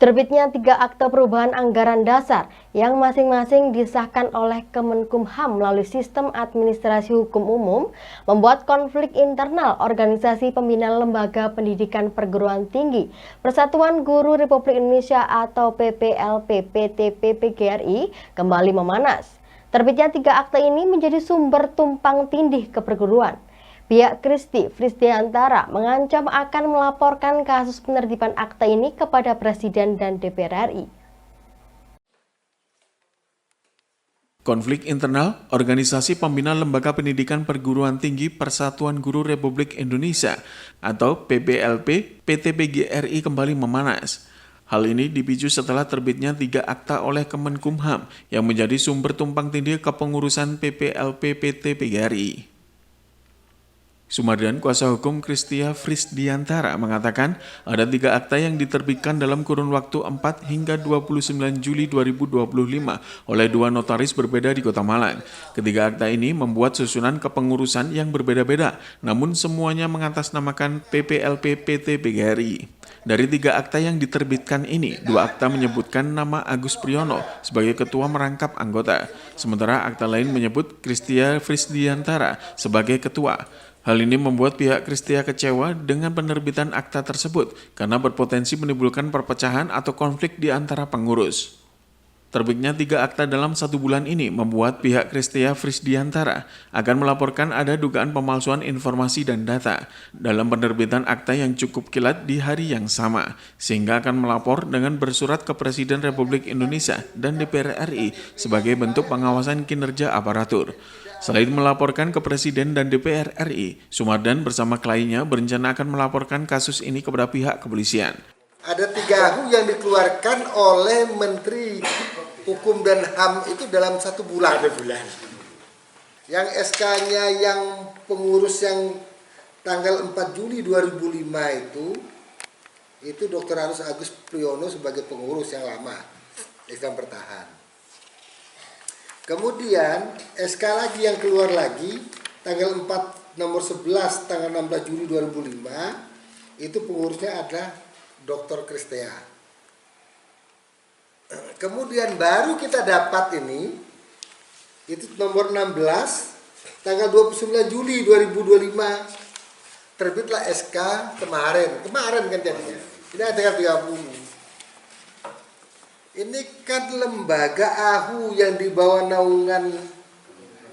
Terbitnya 3 akta perubahan anggaran dasar yang masing-masing disahkan oleh Kemenkumham melalui sistem administrasi hukum umum membuat konflik internal organisasi pembina lembaga pendidikan perguruan tinggi Persatuan Guru Republik Indonesia atau PPLP-PT-PPGRI kembali memanas. Terbitnya 3 akta ini menjadi sumber tumpang tindih keperguruan. Pihak Christy Frisdiantara mengancam akan melaporkan kasus penertiban akta ini kepada Presiden dan DPR RI. Konflik internal Organisasi Pembina Lembaga Pendidikan Perguruan Tinggi Persatuan Guru Republik Indonesia atau PPLP PT-PGRI kembali memanas. Hal ini dipicu setelah terbitnya 3 akta oleh Kemenkumham yang menjadi sumber tumpang tindih kepengurusan PPLP PT-PGRI. Sumardan, kuasa hukum Christia Frisdiantara mengatakan ada 3 akta yang diterbitkan dalam kurun waktu 4 hingga 29 Juli 2025 oleh 2 notaris berbeda di Kota Malang. Ketiga akta ini membuat susunan kepengurusan yang berbeda-beda, namun semuanya mengatasnamakan PPLP PT-PGRI. Dari 3 akta yang diterbitkan ini, 2 akta menyebutkan nama Agus Priyono sebagai ketua merangkap anggota, sementara akta lain menyebut Christia Frisdiantara sebagai ketua. Hal ini membuat pihak Christia kecewa dengan penerbitan akta tersebut karena berpotensi menimbulkan perpecahan atau konflik di antara pengurus. Terbitnya 3 akta dalam 1 bulan ini membuat pihak Christia Frisdiantara akan melaporkan ada dugaan pemalsuan informasi dan data dalam penerbitan akta yang cukup kilat di hari yang sama, sehingga akan melapor dengan bersurat ke Presiden Republik Indonesia dan DPR RI sebagai bentuk pengawasan kinerja aparatur. Selain melaporkan ke Presiden dan DPR RI, Sumardan bersama kliennya berencana akan melaporkan kasus ini kepada pihak kepolisian. Ada 3 AHU yang dikeluarkan oleh Menteri Hukum dan HAM itu dalam 1 bulan. Yang SK-nya yang pengurus yang tanggal 4 Juli 2005 itu Dr. Agus Priyono sebagai pengurus yang lama, Islam Pertahan. Kemudian SK lagi yang keluar lagi tanggal 4 nomor 11 tanggal 16 Juli 2005 itu pengurusnya adalah Dr. Christia. Kemudian baru kita dapat ini itu nomor 16 tanggal 29 Juli 2025 terbitlah SK kemarin kan jadinya. Ini ada tanggal 30. Ini kan lembaga AHU yang di bawah naungan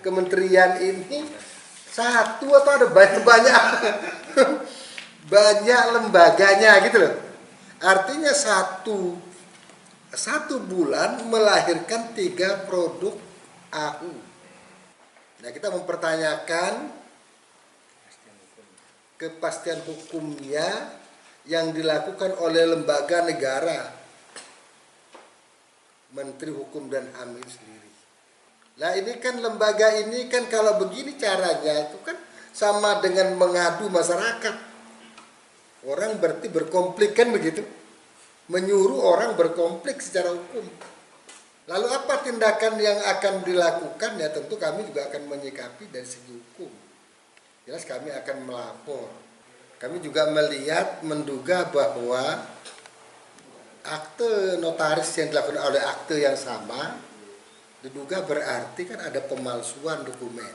kementerian ini satu atau ada banyak banyak lembaganya gitu loh. Artinya satu bulan melahirkan 3 produk AHU. Nah, kita mempertanyakan kepastian hukumnya yang dilakukan oleh lembaga negara, Menteri Hukum dan HAM itu sendiri. Nah, ini kan lembaga ini kan kalau begini caranya itu kan sama dengan mengadu masyarakat. Orang berarti berkonflik kan begitu. Menyuruh orang berkonflik secara hukum. Lalu apa tindakan yang akan dilakukan? Ya tentu kami juga akan menyikapi dari segi hukum. Jelas kami akan melapor. Kami juga menduga bahwa akte notaris yang dilakukan oleh akte yang sama diduga berarti kan ada pemalsuan dokumen.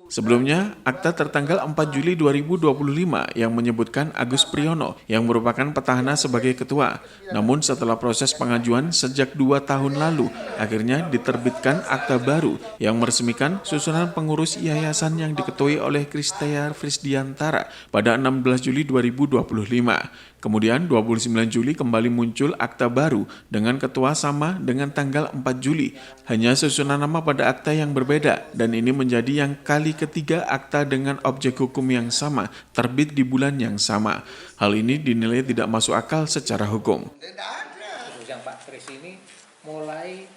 Sebelumnya, akta tertanggal 4 Juli 2025 yang menyebutkan Agus Priyono yang merupakan petahana sebagai ketua. Namun setelah proses pengajuan sejak 2 tahun lalu, akhirnya diterbitkan akta baru yang meresmikan susunan pengurus yayasan yang diketuai oleh Christia Frisdiantara pada 16 Juli 2025. Kemudian 29 Juli kembali muncul akta baru dengan ketua sama dengan tanggal 4 Juli. Hanya susunan nama pada akta yang berbeda dan ini menjadi yang kali ketiga akta dengan objek hukum yang sama terbit di bulan yang sama. Hal ini dinilai tidak masuk akal secara hukum. Yang Pak Kris ini mulai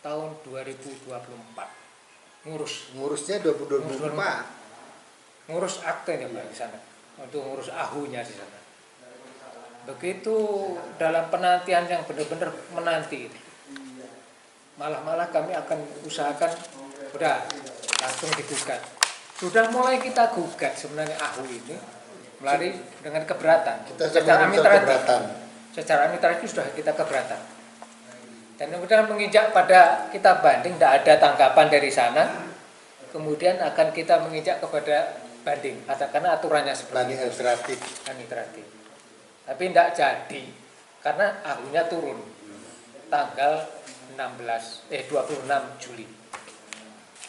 tahun 2024 ngurusnya 2024 ngurus aktenya Pak di sana untuk ngurus AHU-nya di sana. Begitu dalam penantian yang benar-benar menanti ini. Malah kami akan usahakan udah langsung digugat. Sudah mulai kita gugat sebenarnya AHU ini melalui dengan keberatan. Kita keberatan. secara administratif sudah kita keberatan. Dan kemudian menginjak pada kita banding, tidak ada tanggapan dari sana, kemudian akan kita menginjak kepada banding, karena aturannya seperti itu. Administratif. Tapi tidak jadi, karena ahunya turun tanggal 26 Juli.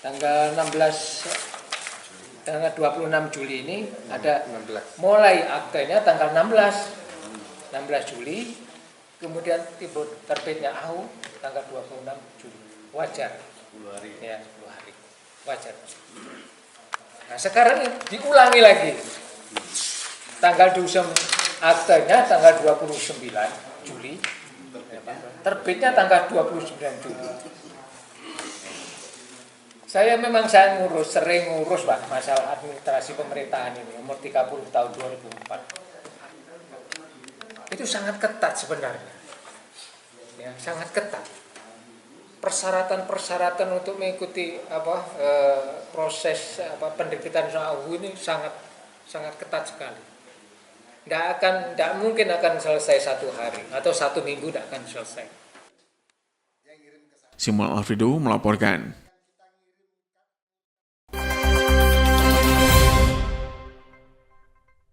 Tanggal 26 Juli ini ada mulai aktenya tanggal 16 Juli, kemudian terbitnya AU tanggal 26 Juli. Wajar. 10 hari. Ya, 10 hari. Wajar. Nah, sekarang diulangi lagi. Tanggal aktenya tanggal 29 Juli. Terbitnya tanggal 29 Juli. Saya sering ngurus Pak masalah administrasi pemerintahan ini, umur 30 tahun 2004. Itu sangat ketat sebenarnya. Ya, sangat ketat. Persyaratan untuk mengikuti proses penerbitan AU ini sangat ketat sekali. Tidak mungkin akan selesai 1 hari atau 1 minggu tidak akan selesai. Simon Alfredo melaporkan.